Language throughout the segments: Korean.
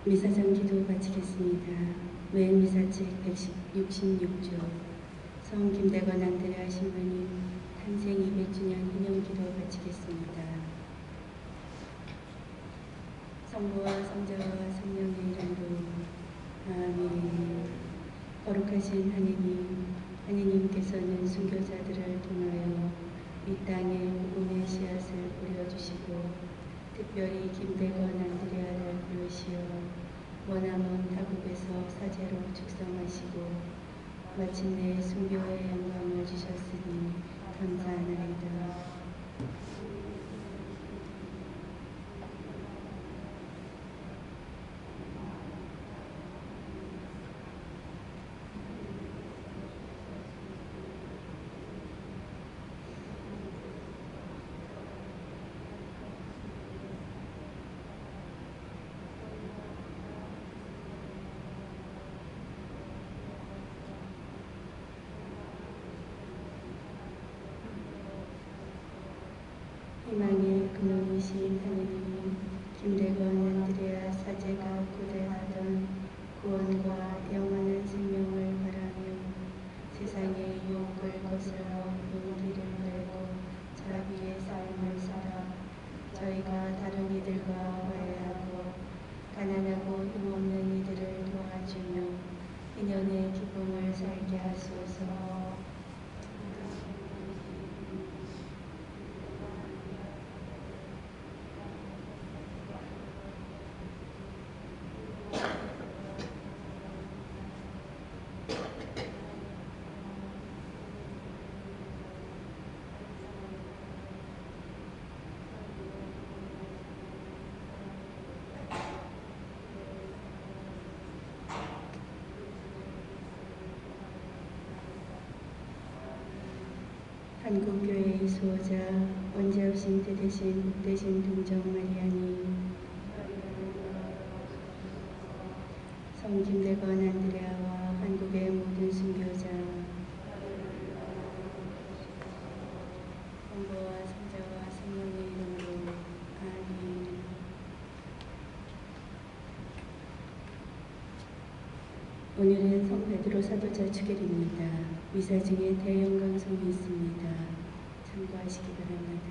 미사장 기도 바치겠습니다. 외인 미사책 166조 성 김대건 안드레아 신부님 탄생 200주년 기념 기도 바치겠습니다. 성부와 성자와 성령의 이름으로 아멘. 거룩하신 하느님께서는 순교자들을 통하여 이 땅에 복음의 씨앗을 뿌려주시고 특별히 김대건 안드레아를 부르시어 머나먼 타국에서 사제로 축성하시고 마침내 순교의 영광을 주셨으니 감사하나이다. 희망의 근원이신 하느님, 김대건 안드레아 사제가 고대하던 구원과 영원한 생명을 바라며 세상의 유혹을 거슬러 용기를 내고 자비의 삶을 살아 저희가 다른 이들과 화해하고 가난하고 힘없는 이들을 도와주며 인연의 기쁨을 살게 하소서. 한국교회의 수호자 원죄 없인 대대신 복되신 동정 마리아님, 성 김대건 안드레아와 한국의 모든 순교자, 성부와 성자와 성령의 이름으로 아멘. 오늘은 성 베드로 사도자 축일입니다. 미사 중에 대영광송이 있습니다. 참고하시기 바랍니다.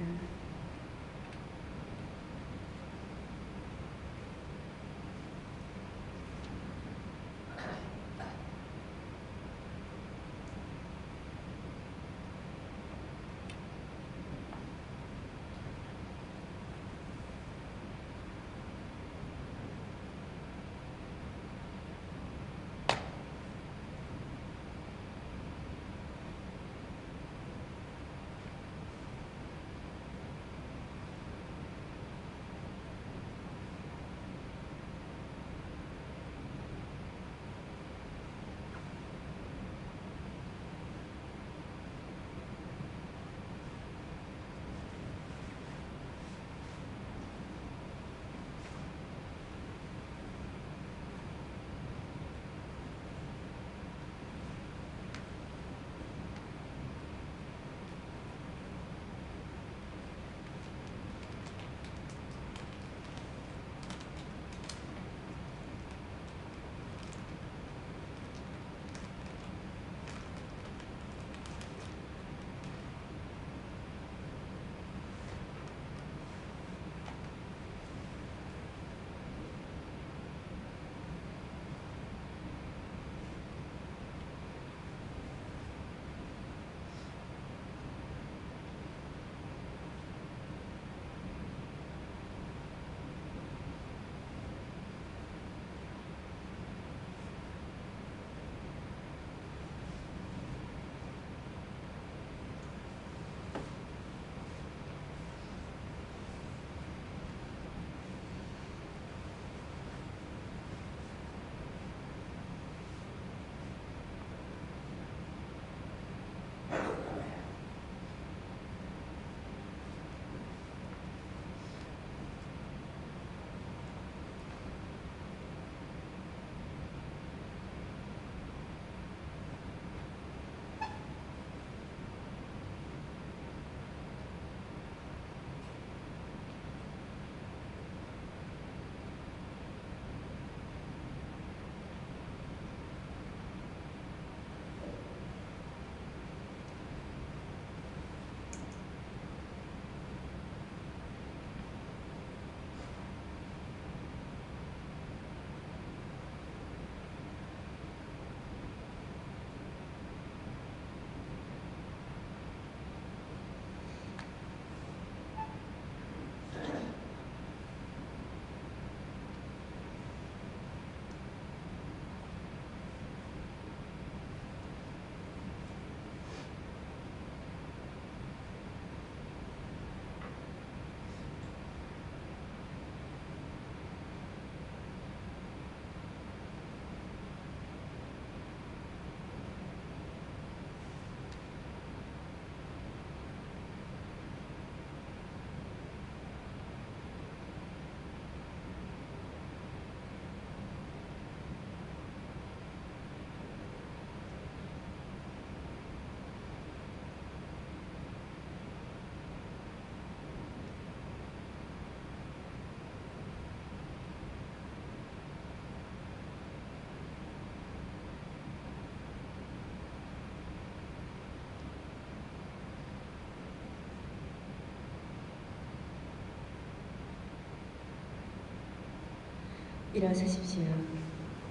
일어서십시오.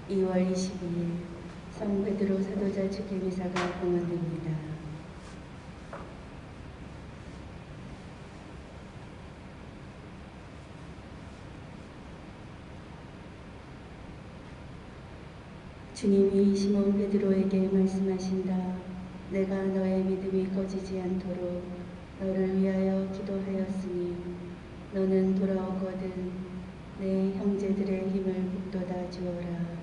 2월 22일 성 베드로 사도자 축제미사가 공헌됩니다. 주님이 시몬 베드로에게 말씀하신다. 내가 너의 믿음이 꺼지지 않도록 너를 위하여 기도하였으니 너는 돌아오거든 내 형제들의 힘을 북돋아 주어라.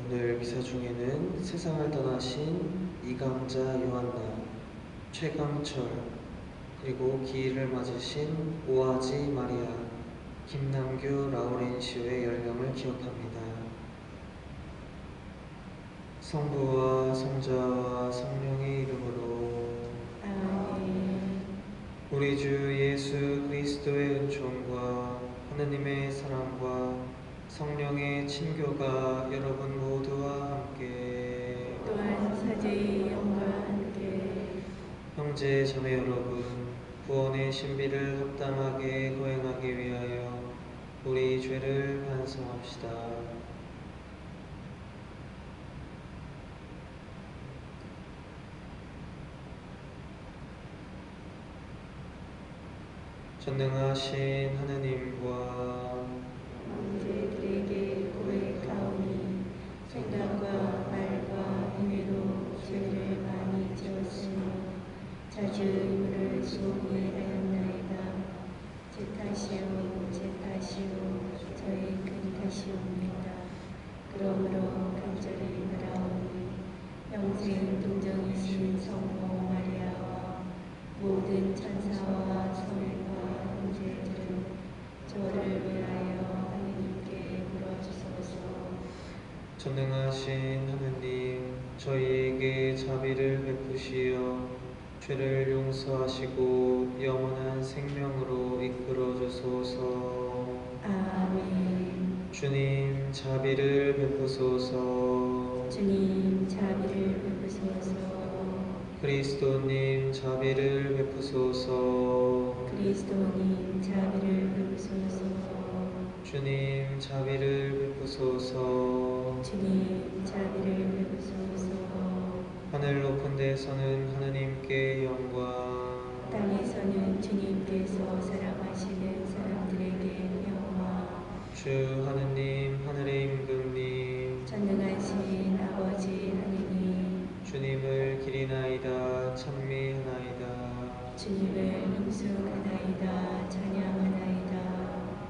오늘 미사 중에는 세상을 떠나신 이강자 요한나, 최강철, 그리고 기일을 맞으신 오아지 마리아, 김남규 라우렌시오의 연령을 기억합니다. 성부와 성자와 성령의 이름으로 아멘. 우리 주 예수 그리스도의 은총과 하느님의 사랑과 성령의 친교가 여러분 모두와 함께 또한 사제의 영과 함께 형제 자매 여러분, 구원의 신비를 합당하게 거행하기 위하여 우리 죄를 반성합시다. 전능하신 하느님과 형제들에게 고백하오니 생각과 말과 행위로 죄를 많이 지었으며 자주 의무를 소홀히 하였나이다. 제 탓이요 저의 큰 탓이옵니다. 그러므로 간절히 바라오니 영생 동정이신 성모 마리아와 모든 천사와 성인과 형제들은 저를 위하여 하느님께 물어주소서. 전능하신 하느님, 저희에게 자비를 베푸시어 죄를 용서하시고 영원한 생명으로 이끌어 주소서. 아멘. 주님, 자비를 베푸소서. 주님 자비를 베푸소서. 그리스도님, 자비를 베푸소서. 그리스도님 자비를 베푸소서. 주님, 자비를 베푸소서. 주님 자비를 베푸소서. 하늘 높은 데서는 하느님께 영광, 땅에서는 주님께서 사랑하시는 사람들에게 영광. 주 하느님, 하늘의 임금님, 전능하신 아버지 하느님, 주님을 기리나이다, 찬미하나이다. 주님을 능수하나이다, 찬양하나이다.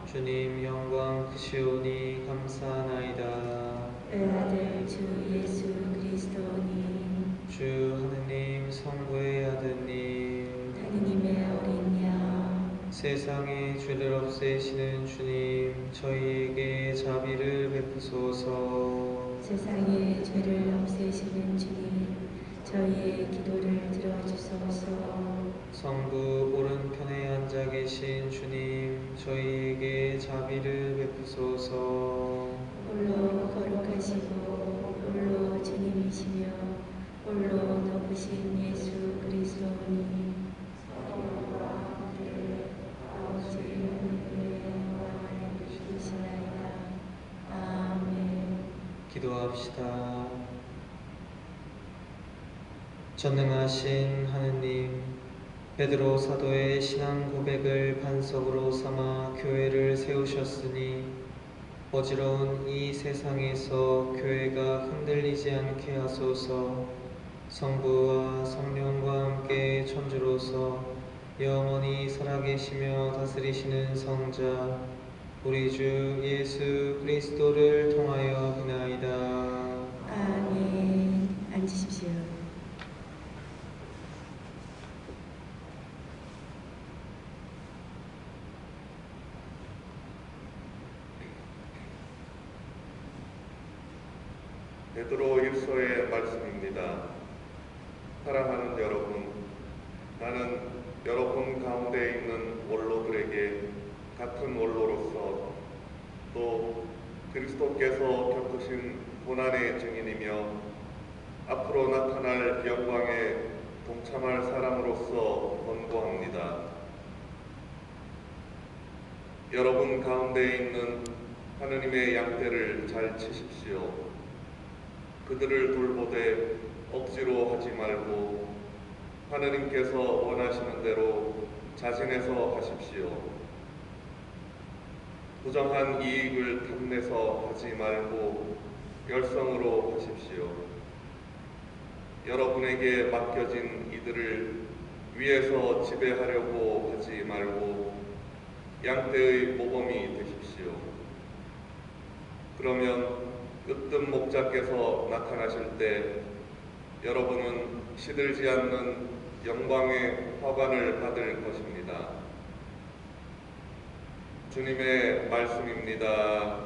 주님 영광 크시오니 감사하나이다. 외아들 주 예수 그리스도님, 주 하느님 성부의 아드님, 하느님의 어린 양, 세상의 죄를 없애시는 주님, 저희에게 자비를 베푸소서. 세상의 죄를 없애시는 주님, 저희의 기도를 들어주소서. 성부 오른편에 앉아 계신 주님, 저희에게 자비를 베푸소서. 홀로 거룩하시고 홀로 주님이시며 홀로 높으신 예수 그리스도님, 성령과 함께 아버지 하느님의 영광을 주시나이다. 아멘. 기도합시다. 전능하신 하느님, 베드로 사도의 신앙 고백을 반석으로 삼아 교회를 세우셨으니 어지러운 이 세상에서 교회가 흔들리지 않게 하소서. 성부와 성령과 함께 천주로서 영원히 살아계시며 다스리시는 성자 우리 주 예수 그리스도를 통하여 비나이다. 아멘. 앉으십시오. 베드로 1서의 말씀입니다. 사랑하는 여러분, 나는 여러분 가운데 있는 원로들에게 같은 원로로서 또 그리스도께서 겪으신 고난의 증인이며 앞으로 나타날 영광에 동참할 사람으로서 권고합니다. 여러분 가운데 있는 하느님의 양떼를 잘 치십시오. 그들을 돌보되 억지로 하지 말고 하느님께서 원하시는 대로 자진해서 하십시오. 부정한 이익을 탐내서 하지 말고 열성으로 하십시오. 여러분에게 맡겨진 이들을 위에서 지배하려고 하지 말고 양떼의 모범이 되십시오. 그러면 으뜸 목자께서 나타나실 때 여러분은 시들지 않는 영광의 화관을 받을 것입니다. 주님의 말씀입니다.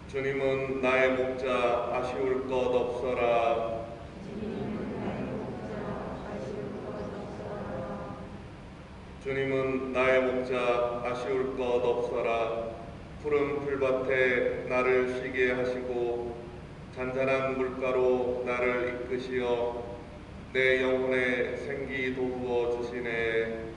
주님은 나의 목자 아쉬울 것 없어라. 주님은 나의 목자 아쉬울 것 없어라. 푸른 풀밭에 나를 쉬게 하시고 잔잔한 물가로 나를 이끄시어 내 영혼에 생기 돋우어 주시네.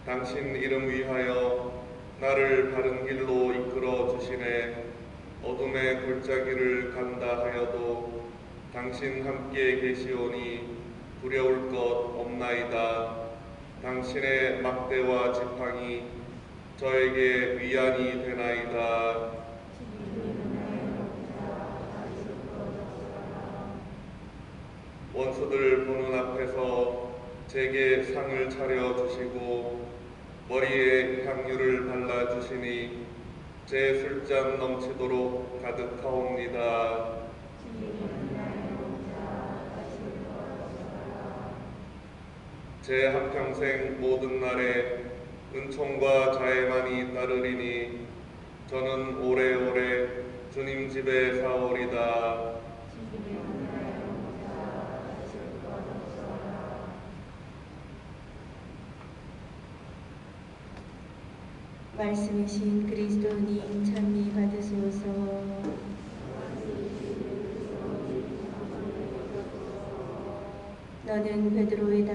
당신 이름 위하여 나를 바른 길로 이끌어 주시네. 어둠의 골짜기를 간다 하여도 당신 함께 계시오니 두려울 것 없나이다. 당신의 막대와 지팡이 저에게 위안이 되나이다. 원수들 보는 앞에서 제게 상을 차려 주시고 머리에 향유를 발라 주시니 제 술잔 넘치도록 가득하옵니다. 제 한평생 모든 날에 은총과 자애만이 따르리니 저는 오래오래 주님 집에 사오리다. 말씀이신 그리스도님 찬미 받으소서. 너는 베드로이다.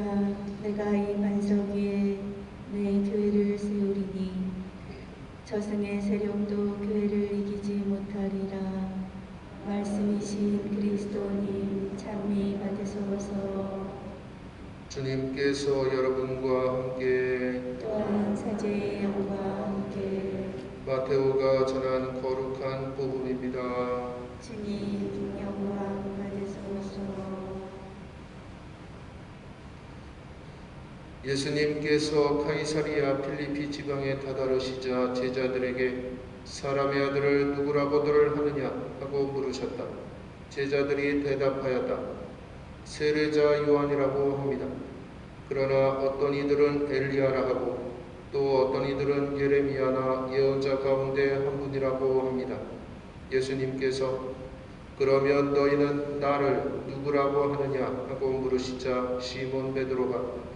내가 이 반석 위에 내 교회를 세우리니 저승의 세력도 교회를 이기지 못하리라. 말씀이신 그리스도님 찬미 받으소서. 주님께서 여러분과 함께 또한 사제의 영과 함께 마테오가 전한 거룩한 복음입니다. 주님 영광 받으소서. 예수님께서 카이사리아 필리피 지방에 다다르시자 제자들에게 사람의 아들을 누구라고들 하느냐 하고 물으셨다. 제자들이 대답하였다. 세례자 요한이라고 합니다. 그러나 어떤 이들은 엘리야라 하고 또 어떤 이들은 예레미야나 예언자 가운데 한 분이라고 합니다. 예수님께서 그러면 너희는 나를 누구라고 하느냐 하고 물으시자 시몬 베드로가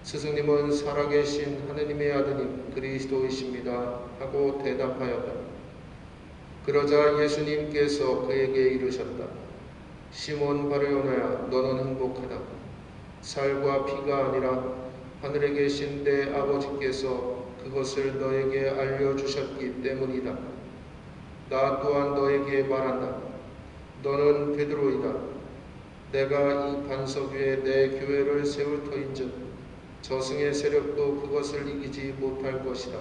스승님은 살아계신 하느님의 아드님 그리스도이십니다 하고 대답하였다. 그러자 예수님께서 그에게 이르셨다. 시몬 바르요나야, 너는 행복하다. 살과 피가 아니라 하늘에 계신 내 아버지께서 그것을 너에게 알려주셨기 때문이다. 나 또한 너에게 말한다. 너는 베드로이다. 내가 이 반석 위에 내 교회를 세울 터인즉 저승의 세력도 그것을 이기지 못할 것이다.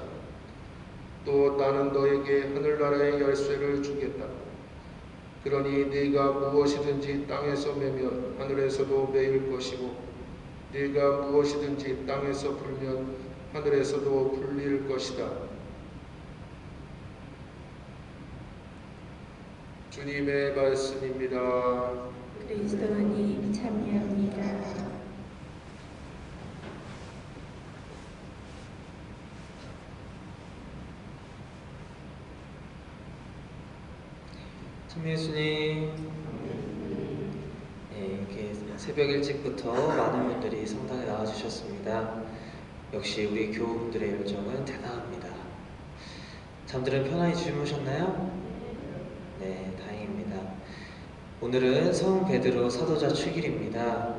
또 나는 너에게 하늘나라의 열쇠를 주겠다. 그러니 네가 무엇이든지 땅에서 매면 하늘에서도 매일 것이고 네가 무엇이든지 땅에서 풀면 하늘에서도 풀릴 것이다. 주님의 말씀입니다. 그리스도님 찬미합니다. 참 예수님. 네, 이렇게 새벽 일찍부터 많은 분들이 성당에 나와주셨습니다. 역시 우리 교우분들의 열정은 대단합니다. 잠들은 편안히 주무셨나요? 네, 다행입니다. 오늘은 성 베드로 사도자 축일입니다.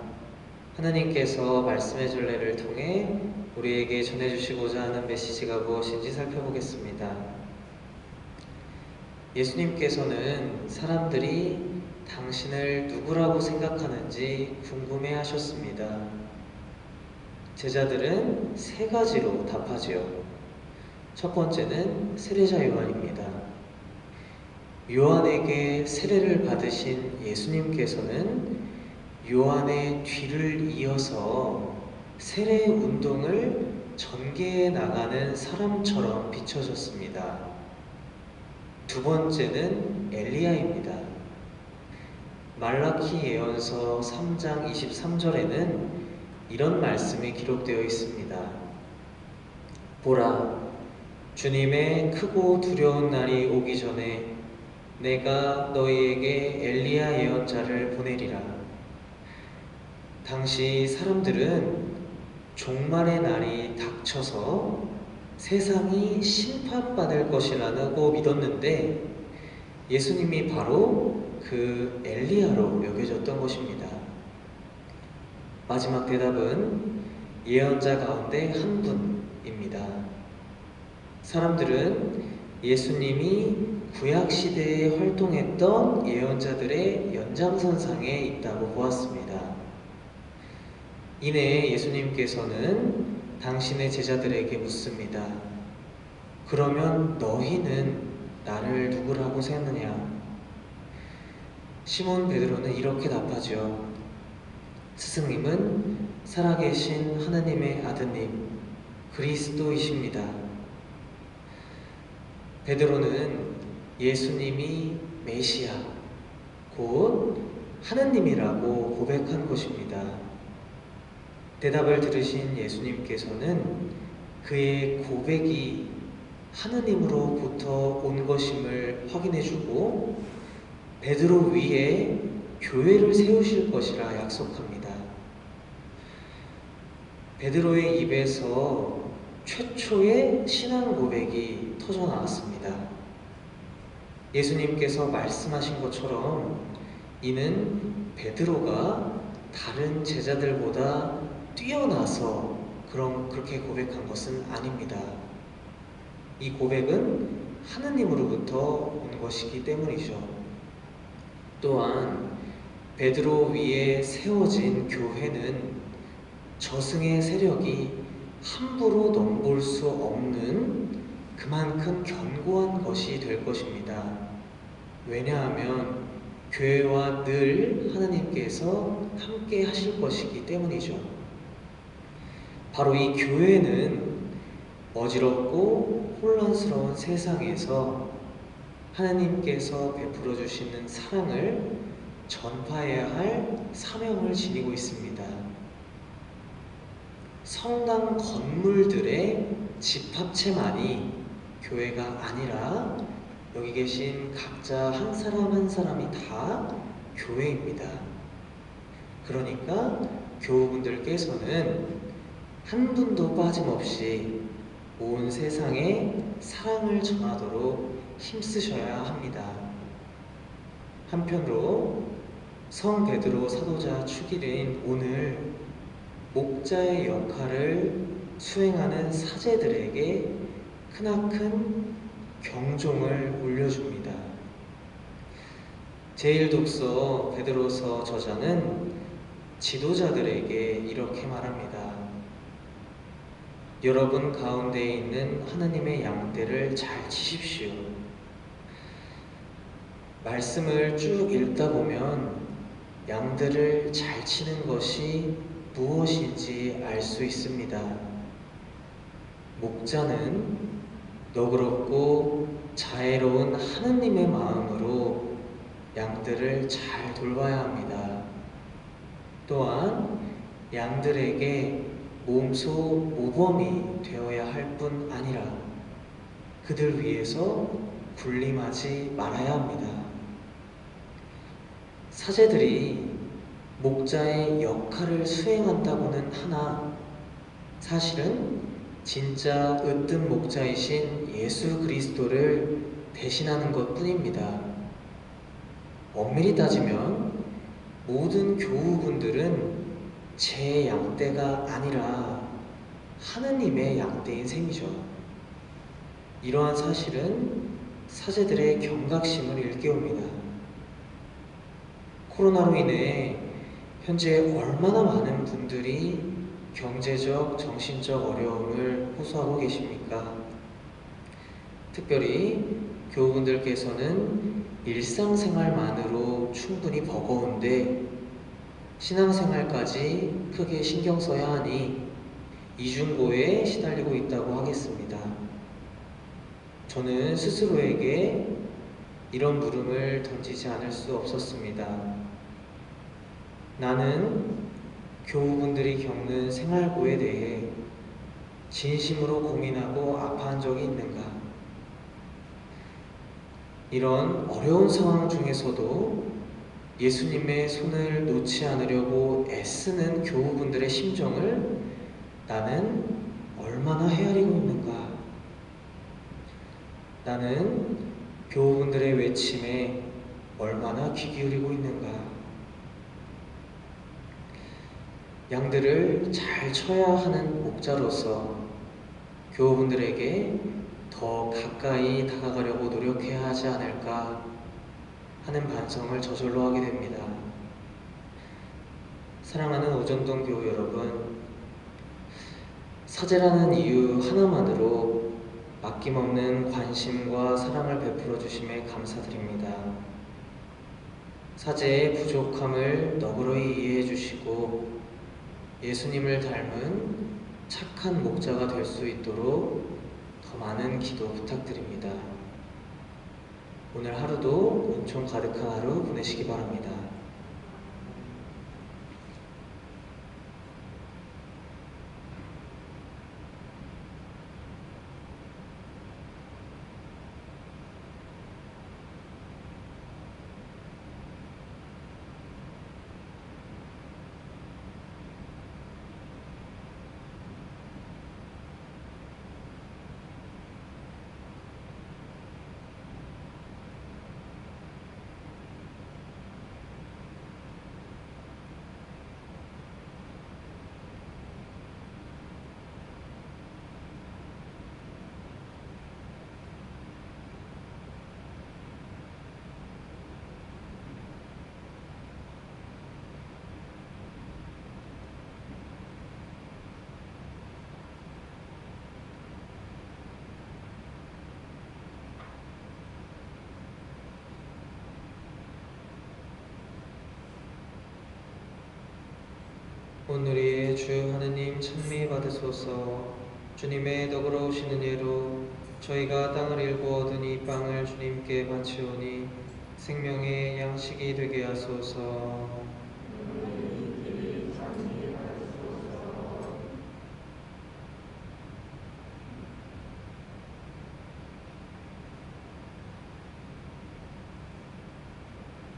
하나님께서 말씀의 전례를 통해 우리에게 전해주시고자 하는 메시지가 무엇인지 살펴보겠습니다. 예수님께서는 사람들이 당신을 누구라고 생각하는지 궁금해 하셨습니다. 제자들은 세 가지로 답하지요. 첫 번째는 세례자 요한입니다. 요한에게 세례를 받으신 예수님께서는 요한의 뒤를 이어서 세례 운동을 전개해 나가는 사람처럼 비춰졌습니다. 두 번째는 엘리야입니다. 말라키 예언서 3장 23절에는 이런 말씀이 기록되어 있습니다. 보라, 주님의 크고 두려운 날이 오기 전에 내가 너희에게 엘리야 예언자를 보내리라. 당시 사람들은 종말의 날이 닥쳐서 세상이 심판받을 것이라고 믿었는데 예수님이 바로 그 엘리야로 여겨졌던 것입니다. 마지막 대답은 예언자 가운데 한 분입니다. 사람들은 예수님이 구약시대에 활동했던 예언자들의 연장선상에 있다고 보았습니다. 이내 예수님께서는 당신의 제자들에게 묻습니다. 그러면 너희는 나를 누구라고 생각하느냐? 시몬 베드로는 이렇게 답하죠. 스승님은 살아계신 하나님의 아드님 그리스도이십니다. 베드로는 예수님이 메시아, 곧 하나님이라고 고백한 것입니다. 대답을 들으신 예수님께서는 그의 고백이 하나님으로부터 온 것임을 확인해주고 베드로 위에 교회를 세우실 것이라 약속합니다. 베드로의 입에서 최초의 신앙 고백이 터져 나왔습니다. 예수님께서 말씀하신 것처럼 이는 베드로가 다른 제자들보다 뛰어나서 그렇게 고백한 것은 아닙니다. 이 고백은 하느님으로부터 온 것이기 때문이죠. 또한 베드로 위에 세워진 교회는 저승의 세력이 함부로 넘볼 수 없는 그만큼 견고한 것이 될 것입니다. 왜냐하면 교회와 늘 하나님께서 함께 하실 것이기 때문이죠. 바로 이 교회는 어지럽고 혼란스러운 세상에서 하나님께서 베풀어 주시는 사랑을 전파해야 할 사명을 지니고 있습니다. 성당 건물들의 집합체만이 교회가 아니라 여기 계신 각자 한 사람 한 사람이 다 교회입니다. 그러니까 교우분들께서는 한 분도 빠짐없이 온 세상에 사랑을 전하도록 힘쓰셔야 합니다. 한편으로 성 베드로 사도자 축일인 오늘 목자의 역할을 수행하는 사제들에게 크나큰 경종을 울려줍니다. 제1독서 베드로서 저자는 지도자들에게 이렇게 말합니다. 여러분 가운데 있는 하나님의 양떼를 잘 치십시오. 말씀을 쭉 읽다 보면 양들을 잘 치는 것이 무엇인지 알 수 있습니다. 목자는 너그럽고 자애로운 하느님의 마음으로 양들을 잘 돌봐야 합니다. 또한 양들에게 몸소 모범이 되어야 할 뿐 아니라 그들 위해서 군림하지 말아야 합니다. 사제들이 목자의 역할을 수행한다고는 하나 사실은 진짜 으뜸 목자이신 예수 그리스도를 대신하는 것 뿐입니다. 엄밀히 따지면 모든 교우분들은 제 양떼가 아니라 하느님의 양떼인 셈이죠. 이러한 사실은 사제들의 경각심을 일깨웁니다. 코로나로 인해 현재 얼마나 많은 분들이 경제적, 정신적 어려움을 호소하고 계십니까? 특별히 교우분들께서는 일상생활만으로 충분히 버거운데 신앙생활까지 크게 신경 써야 하니 이중고에 시달리고 있다고 하겠습니다. 저는 스스로에게 이런 물음을 던지지 않을 수 없었습니다. 나는 교우분들이 겪는 생활고에 대해 진심으로 고민하고 아파한 적이 있는가? 이런 어려운 상황 중에서도 예수님의 손을 놓지 않으려고 애쓰는 교우분들의 심정을 나는 얼마나 헤아리고 있는가? 나는 교우분들의 외침에 얼마나 귀 기울이고 있는가? 양들을 잘 쳐야 하는 목자로서 교우분들에게 더 가까이 다가가려고 노력해야 하지 않을까 하는 반성을 저절로 하게 됩니다. 사랑하는 오전동 교우 여러분, 사제라는 이유 하나만으로 아낌없는 관심과 사랑을 베풀어 주심에 감사드립니다. 사제의 부족함을 너그러이 이해해 주시고 예수님을 닮은 착한 목자가 될 수 있도록 더 많은 기도 부탁드립니다. 오늘 하루도 은총 가득한 하루 보내시기 바랍니다. 오늘의 주 하느님 찬미 받으소서. 주님의 너그러우신 은혜로 저희가 땅을 일구 얻은 이 빵을 주님께 바치오니 생명의 양식이 되게 하소서.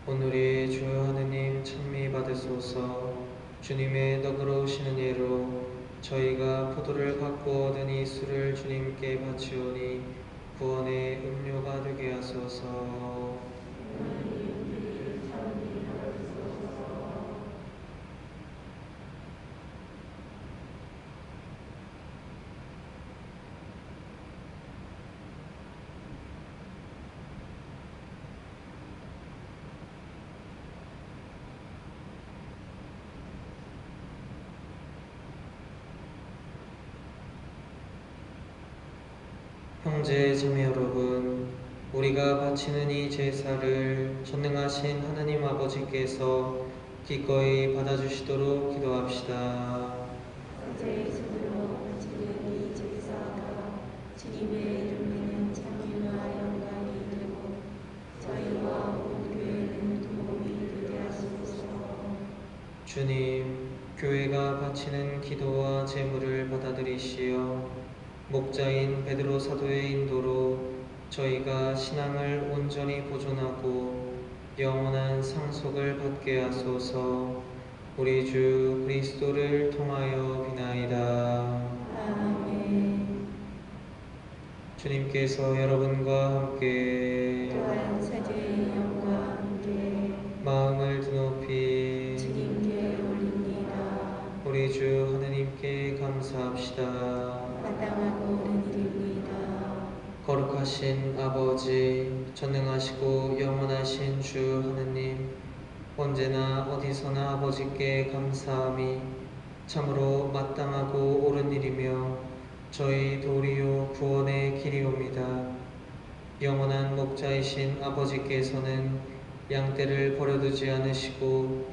오늘의 주 하느님 찬미 받으소서. 주님의 너그러우신 은혜로 저희가 포도를 갖고 얻은 이 술을 주님께 바치오니 구원의 음료가 되게 하소서. 형제 자매 여러분, 우리가 바치는 이 제사를 전능하신 하나님 아버지께서 기꺼이 받아주시도록 기도합시다. 제 손으로 바치는 이 제사가 주님의 이름에는 찬미와 영광이 되고 저희와 온 교회는 도움이 되게 하소서. 주님, 교회가 바치는 기도와 제물을 받아들이시어 목자인 베드로 사도의 인도로 저희가 신앙을 온전히 보존하고 영원한 상속을 받게 하소서. 우리 주 그리스도를 통하여 비나이다. 아멘. 주님께서 여러분과 함께 또한 사제의 영과 함께 마음을 드높이 주님께 올립니다. 우리 주 하느님께 감사합시다. 마땅하고 옳은 일입니다. 거룩하신 아버지, 전능하시고 영원하신 주 하느님, 언제나 어디서나 아버지께 감사함이 참으로 마땅하고 옳은 일이며 저희 도리요 구원의 길이옵니다. 영원한 목자이신 아버지께서는 양떼를 버려두지 않으시고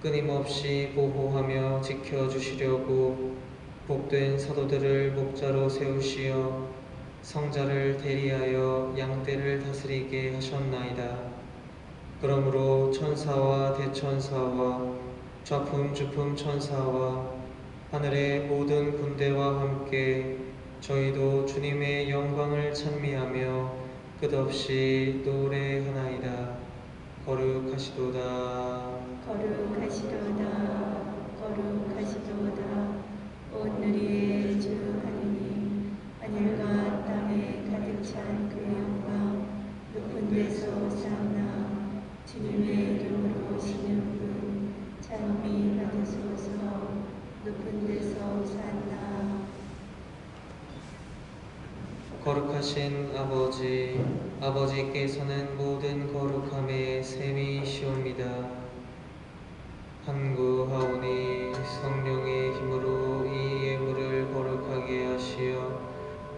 끊임없이 보호하며 지켜주시려고 복된 사도들을 목자로 세우시어 성자를 대리하여 양떼를 다스리게 하셨나이다. 그러므로 천사와 대천사와 좌품주품 천사와 하늘의 모든 군대와 함께 저희도 주님의 영광을 찬미하며 끝없이 노래하나이다. 거룩하시도다. 거룩하시도다. 거룩하시도다. 온 누리의 주 하느님, 하늘과 땅에 가득 찬 그 영광 높은 데서 오사오나. 주님의 이름으로 오시는 분 찬미 받으소서. 높은 데서 오사오나. 거룩하신 아버지, 아버지께서는 모든 거룩함에 셈이시옵니다. 간구하오니 성령의 힘으로 이 예물을 거룩하게 하시어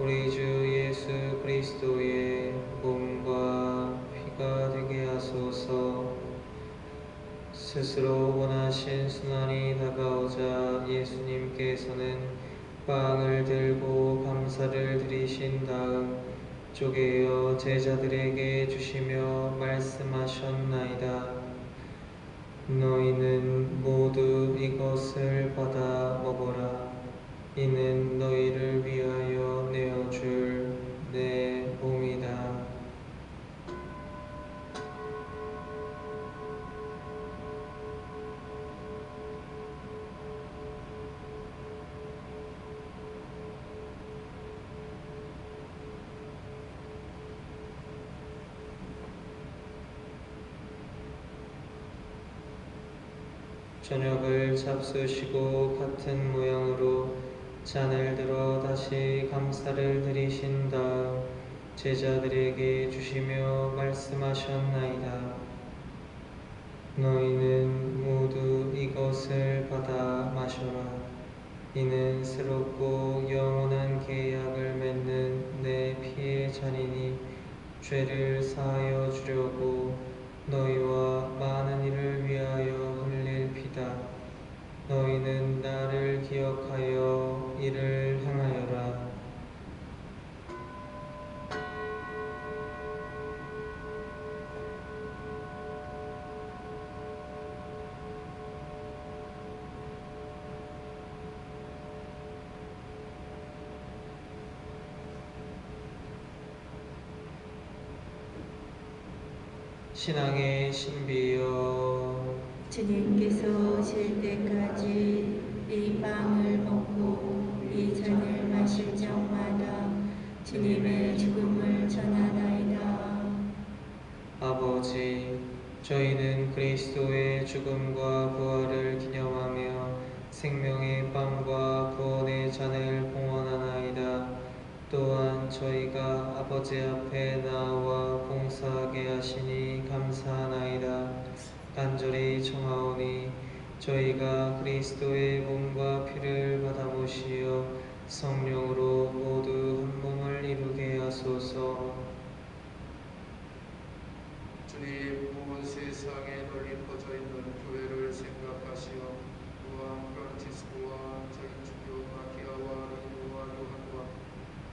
우리 주 예수 그리스도의 몸과 피가 되게 하소서. 스스로 원하신 순환이 다가오자 예수님께서는 빵을 들고 감사를 드리신 다음 쪼개어 제자들에게 주시며 말씀하셨나이다. 너희는 모두 이것을 받아 먹어라. 이는 너희를 위하여 내어줄 내 몸이다. 저녁을 잡수시고 같은 모양으로 잔을 들어 다시 감사를 드리신 다음 제자들에게 주시며 말씀하셨나이다. 너희는 모두 이것을 받아 마셔라. 이는 새롭고 영원한 계약을 맺는 내 피의 잔이니 죄를 사하여 주려고 너희와 많은 이를 위하여 흘릴 피다. 너희는 나를 기억하여 이를 행하여라. 신앙의 신비여, 주님께서 오실 때까지 이 빵을 먹고 이 잔을 마실 적마다 주님의 죽음을 전하나이다. 아버지, 저희는 그리스도의 죽음과 부활을 기념하며 생명의 빵과 구원의 잔을 봉헌하나이다. 또한 저희가 아버지 앞에 나와 봉사하게 하시니 감사하나이다. 간절히 청하오니 저희가 그리스도의 몸과 피를 받아보시어 성령으로 모두 한 몸을 이루게 하소서. 주님, 온 세상에 널리 퍼져 있는 교회를 생각하시어 또한 프란치스코와 저희 주교 마키아와 리누와 요한과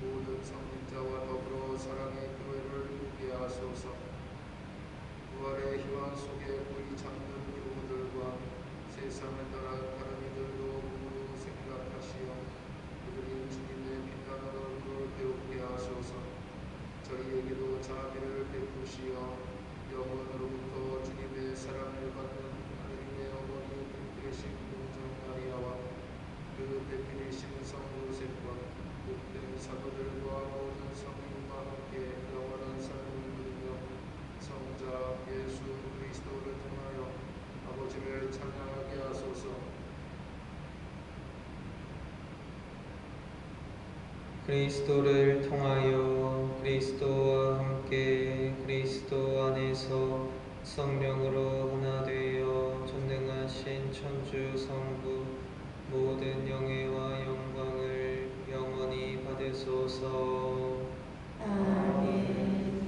모든 성직자와 더불어 사랑의 교회를 이루게 하소서. 부활의 희망 속에 우리 잠든 교우들과 세상을 떠난 다른 이들도 모두 생각하시어 그들이 주님의 빛나는 얼굴을 배우게 하소서. 저희에게도 자비를 베푸시어 영원으로부터 주님 그리스도를 통하여 그리스도와 함께 그리스도 안에서 성령으로 하나 되어 전능하신 천주 성부 모든 영예와 영광을 영원히 받으소서. 아멘.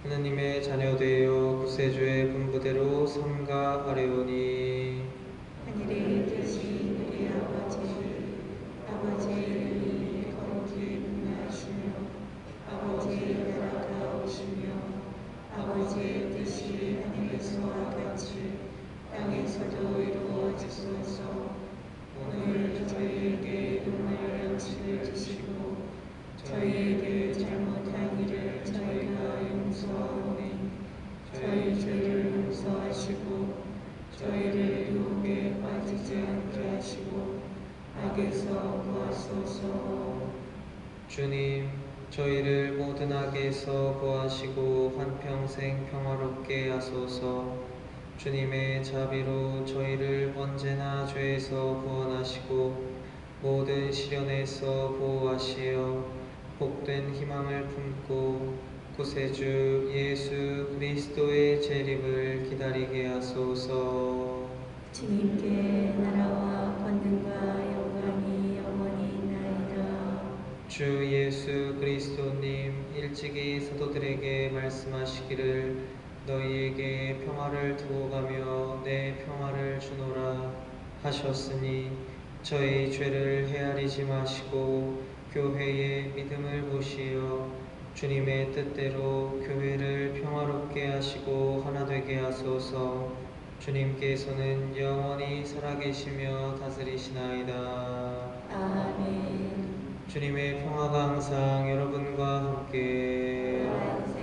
하나님의 자녀되어 구세주의 분부대로 삼가하려니 하늘에 계신 우리 아버지의 이름이 거룩히 분하시며 아버지의 나라가 오시며 아버지의 뜻이 하늘에서와 같이 땅에서도 이루어지소서. 오늘 저희에게 오늘 양식을 주시고 저희에게 잘못한 일을 저희가 용서하오니 저희 죄를 용서하시고 저희를 유혹에 빠지지 않게 하시고 악에서 구하소서. 주님, 저희를 모든 악에서 구하시고 한평생 평화롭게 하소서. 주님의 자비로 저희를 언제나 죄에서 구원하시고 모든 시련에서 보호하시어 복된 희망을 품고 구세주 예수 그리스도의 재림을 기다리게 하소서. 주님께 나라와 권능과 영광이 영원히 있나이다. 주 예수 그리스도님 일찍이 사도들에게 말씀하시기를 너희에게 평화를 두고 가며 내 평화를 주노라 하셨으니 저희 죄를 헤아리지 마시고 교회의 믿음을 보시어 주님의 뜻대로 교회를 평화롭게 하시고 하나 되게 하소서. 주님께서는 영원히 살아계시며 다스리시나이다. 아멘. 주님의 평화가 항상 여러분과 함께